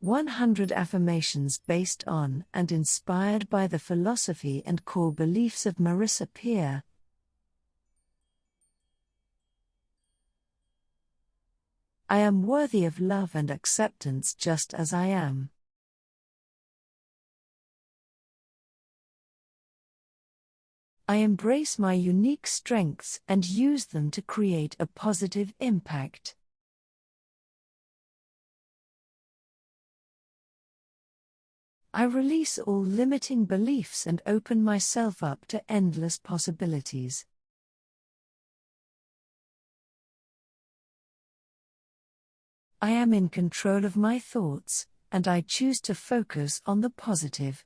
100 affirmations based on and inspired by the philosophy and core beliefs of Marisa Peer I. I am worthy of love and acceptance just as I am. I embrace my unique strengths and use them to create a positive impact. I release all limiting beliefs and open myself up to endless possibilities. I am in control of my thoughts, and I choose to focus on the positive.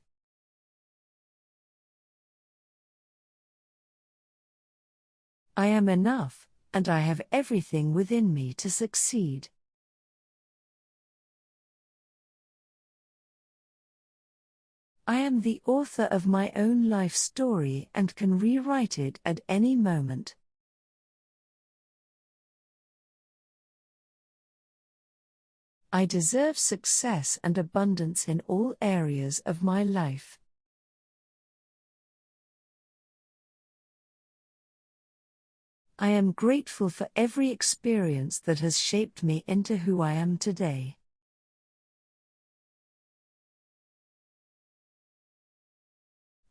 I am enough, and I have everything within me to succeed. I am the author of my own life story and can rewrite it at any moment. I deserve success and abundance in all areas of my life. I am grateful for every experience that has shaped me into who I am today.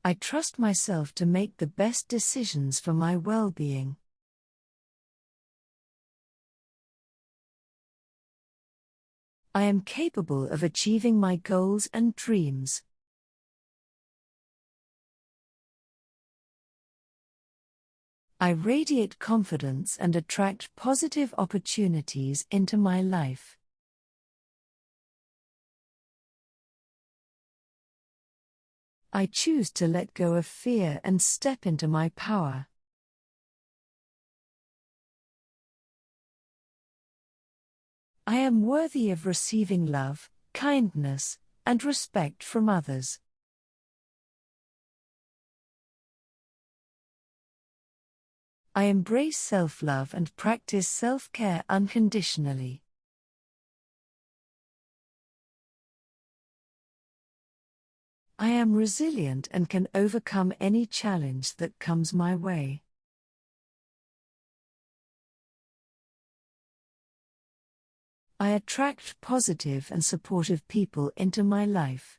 I trust myself to make the best decisions for my well-being. I am capable of achieving my goals and dreams. I radiate confidence and attract positive opportunities into my life. I choose to let go of fear and step into my power. I am worthy of receiving love, kindness, and respect from others. I embrace self-love and practice self-care unconditionally. I am resilient and can overcome any challenge that comes my way. I attract positive and supportive people into my life.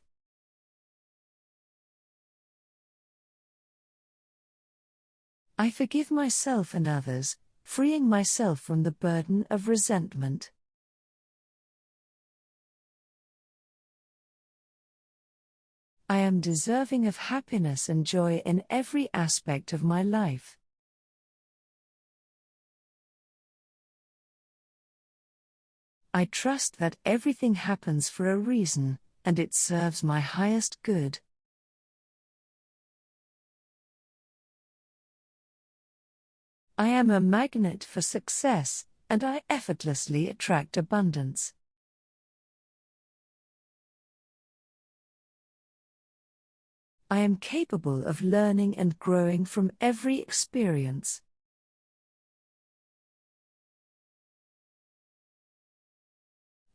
I forgive myself and others, freeing myself from the burden of resentment. I am deserving of happiness and joy in every aspect of my life. I trust that everything happens for a reason, and it serves my highest good. I am a magnet for success, and I effortlessly attract abundance. I am capable of learning and growing from every experience.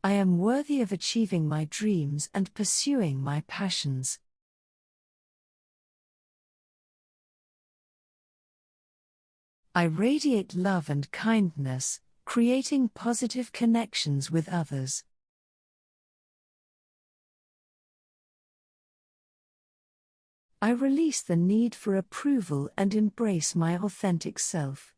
I am worthy of achieving my dreams and pursuing my passions. I radiate love and kindness, creating positive connections with others. I release the need for approval and embrace my authentic self.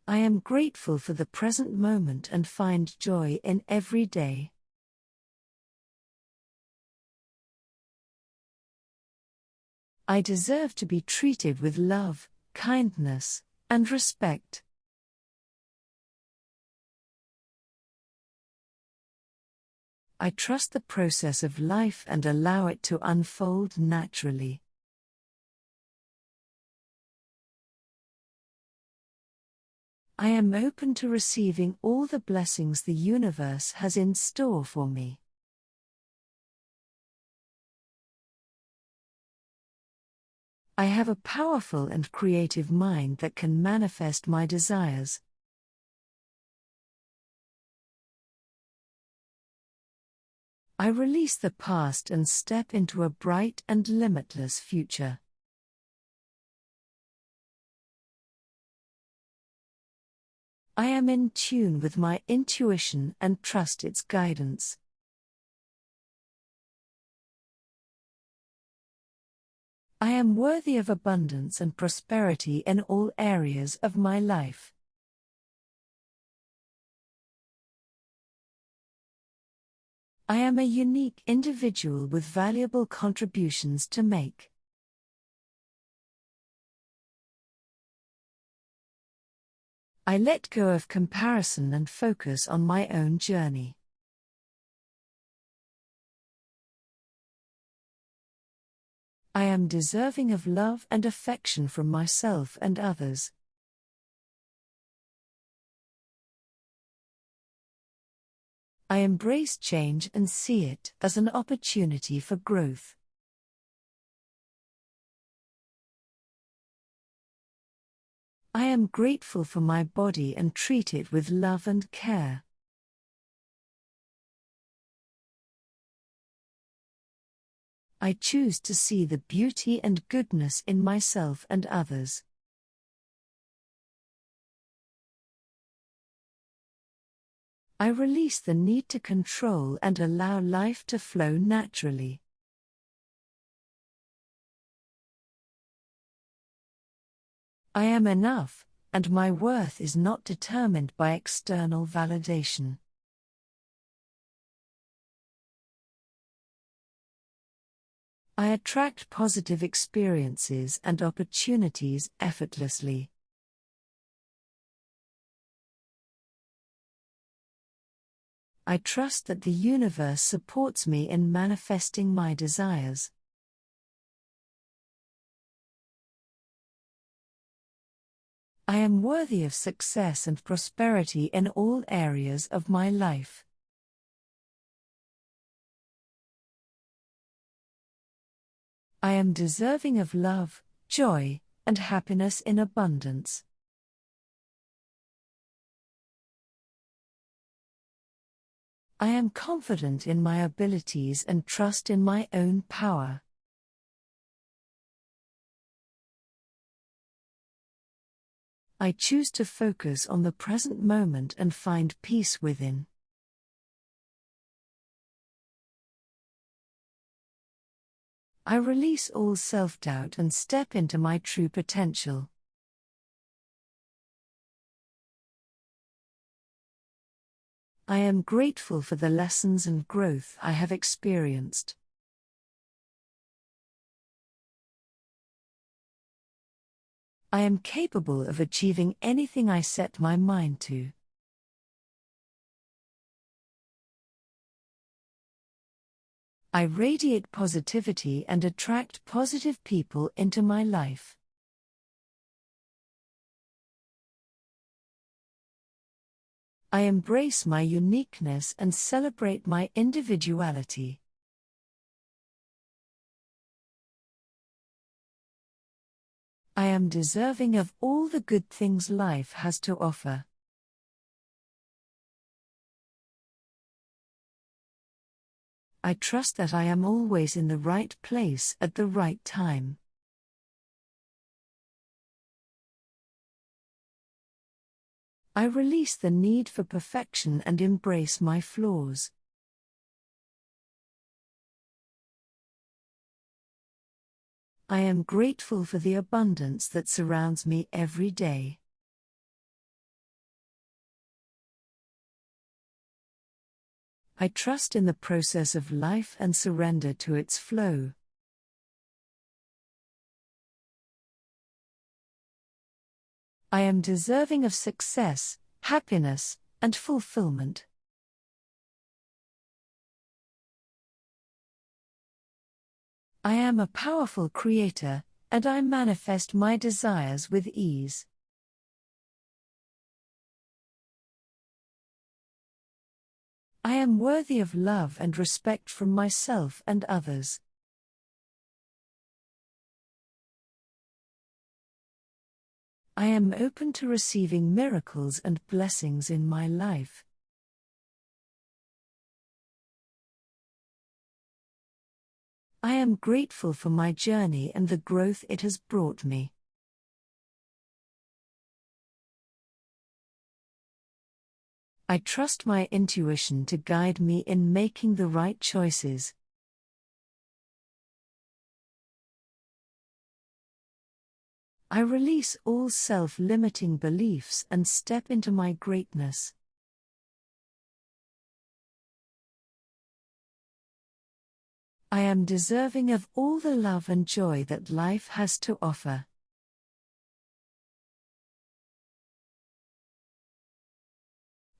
I am grateful for the present moment and find joy in every day. I deserve to be treated with love, kindness, and respect. I trust the process of life and allow it to unfold naturally. I am open to receiving all the blessings the universe has in store for me. I have a powerful and creative mind that can manifest my desires. I release the past and step into a bright and limitless future. I am in tune with my intuition and trust its guidance. I am worthy of abundance and prosperity in all areas of my life. I am a unique individual with valuable contributions to make. I let go of comparison and focus on my own journey. I am deserving of love and affection from myself and others. I embrace change and see it as an opportunity for growth. I am grateful for my body and treat it with love and care. I choose to see the beauty and goodness in myself and others. I release the need to control and allow life to flow naturally. I am enough, and my worth is not determined by external validation. I attract positive experiences and opportunities effortlessly. I trust that the universe supports me in manifesting my desires. I am worthy of success and prosperity in all areas of my life. I am deserving of love, joy, and happiness in abundance. I am confident in my abilities and trust in my own power. I choose to focus on the present moment and find peace within. I release all self-doubt and step into my true potential. I am grateful for the lessons and growth I have experienced. I am capable of achieving anything I set my mind to. I radiate positivity and attract positive people into my life. I embrace my uniqueness and celebrate my individuality. I am deserving of all the good things life has to offer. I trust that I am always in the right place at the right time. I release the need for perfection and embrace my flaws. I am grateful for the abundance that surrounds me every day. I trust in the process of life and surrender to its flow. I am deserving of success, happiness, and fulfillment. I am a powerful creator, and I manifest my desires with ease. I am worthy of love and respect from myself and others. I am open to receiving miracles and blessings in my life. I am grateful for my journey and the growth it has brought me. I trust my intuition to guide me in making the right choices. I release all self-limiting beliefs and step into my greatness. I am deserving of all the love and joy that life has to offer.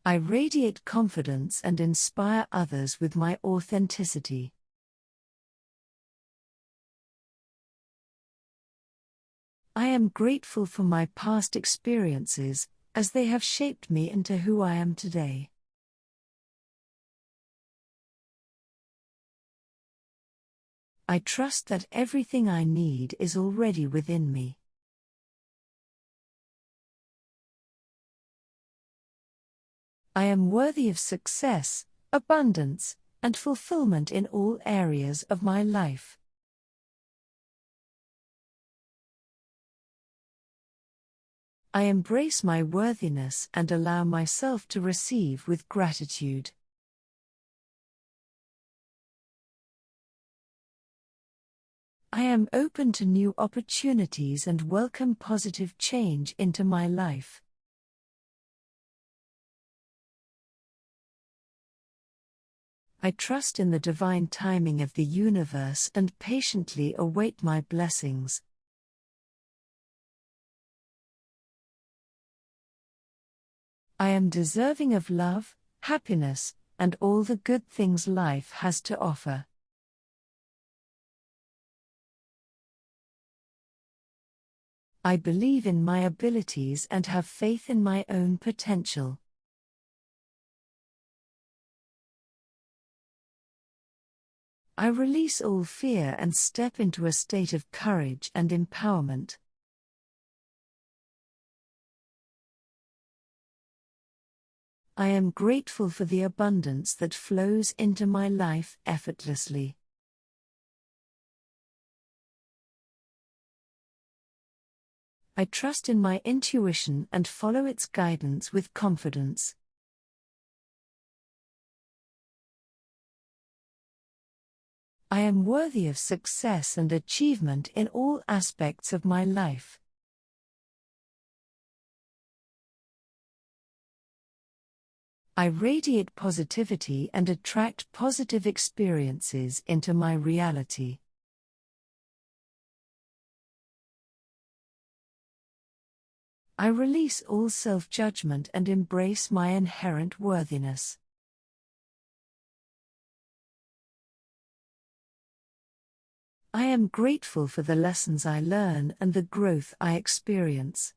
I radiate confidence and inspire others with my authenticity. I am grateful for my past experiences, as they have shaped me into who I am today. I trust that everything I need is already within me. I am worthy of success, abundance, and fulfillment in all areas of my life. I embrace my worthiness and allow myself to receive with gratitude. I am open to new opportunities and welcome positive change into my life. I trust in the divine timing of the universe and patiently await my blessings. I am deserving of love, happiness, and all the good things life has to offer. I believe in my abilities and have faith in my own potential. I release all fear and step into a state of courage and empowerment. I am grateful for the abundance that flows into my life effortlessly. I trust in my intuition and follow its guidance with confidence. I am worthy of success and achievement in all aspects of my life. I radiate positivity and attract positive experiences into my reality. I release all self-judgment and embrace my inherent worthiness. I am grateful for the lessons I learn and the growth I experience.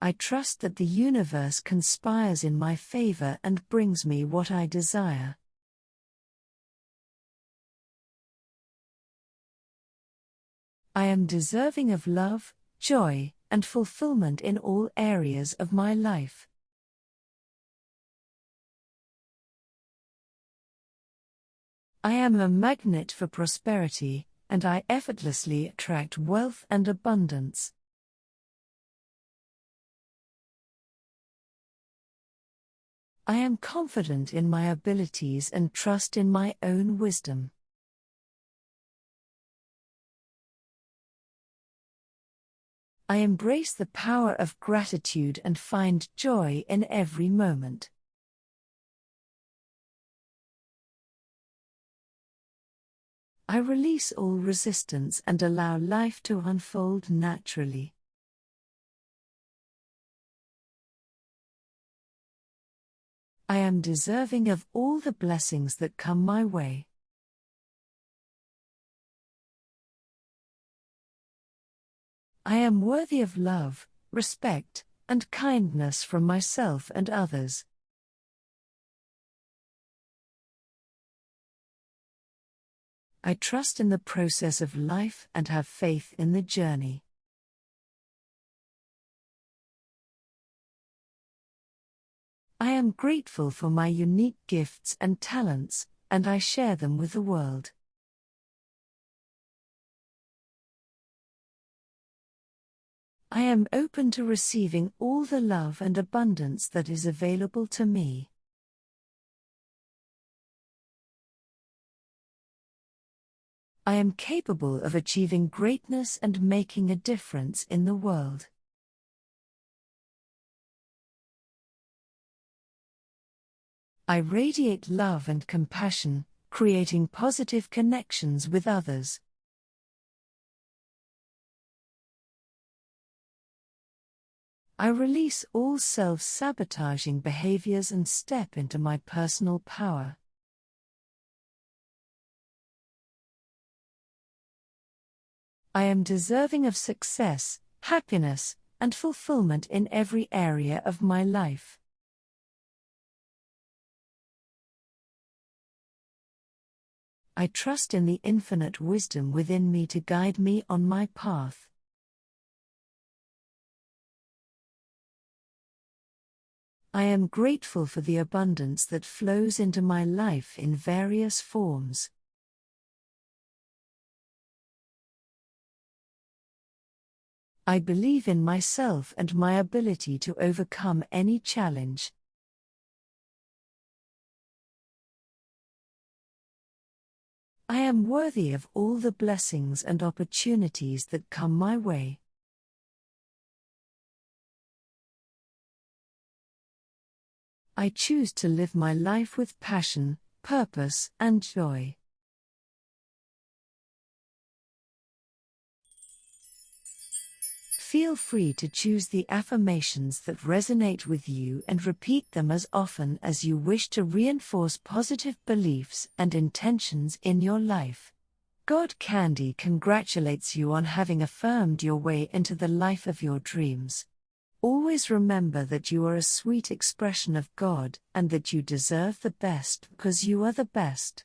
I trust that the universe conspires in my favor and brings me what I desire. I am deserving of love, joy, and fulfillment in all areas of my life. I am a magnet for prosperity, and I effortlessly attract wealth and abundance. I am confident in my abilities and trust in my own wisdom. I embrace the power of gratitude and find joy in every moment. I release all resistance and allow life to unfold naturally. I am deserving of all the blessings that come my way. I am worthy of love, respect, and kindness from myself and others. I trust in the process of life and have faith in the journey. I am grateful for my unique gifts and talents, and I share them with the world. I am open to receiving all the love and abundance that is available to me. I am capable of achieving greatness and making a difference in the world. I radiate love and compassion, creating positive connections with others. I release all self-sabotaging behaviors and step into my personal power. I am deserving of success, happiness, and fulfillment in every area of my life. I trust in the infinite wisdom within me to guide me on my path. I am grateful for the abundance that flows into my life in various forms. I believe in myself and my ability to overcome any challenge. I am worthy of all the blessings and opportunities that come my way. I choose to live my life with passion, purpose, and joy. Feel free to choose the affirmations that resonate with you and repeat them as often as you wish to reinforce positive beliefs and intentions in your life. God Candy congratulates you on having affirmed your way into the life of your dreams. Always remember that you are a sweet expression of God and that you deserve the best because you are the best.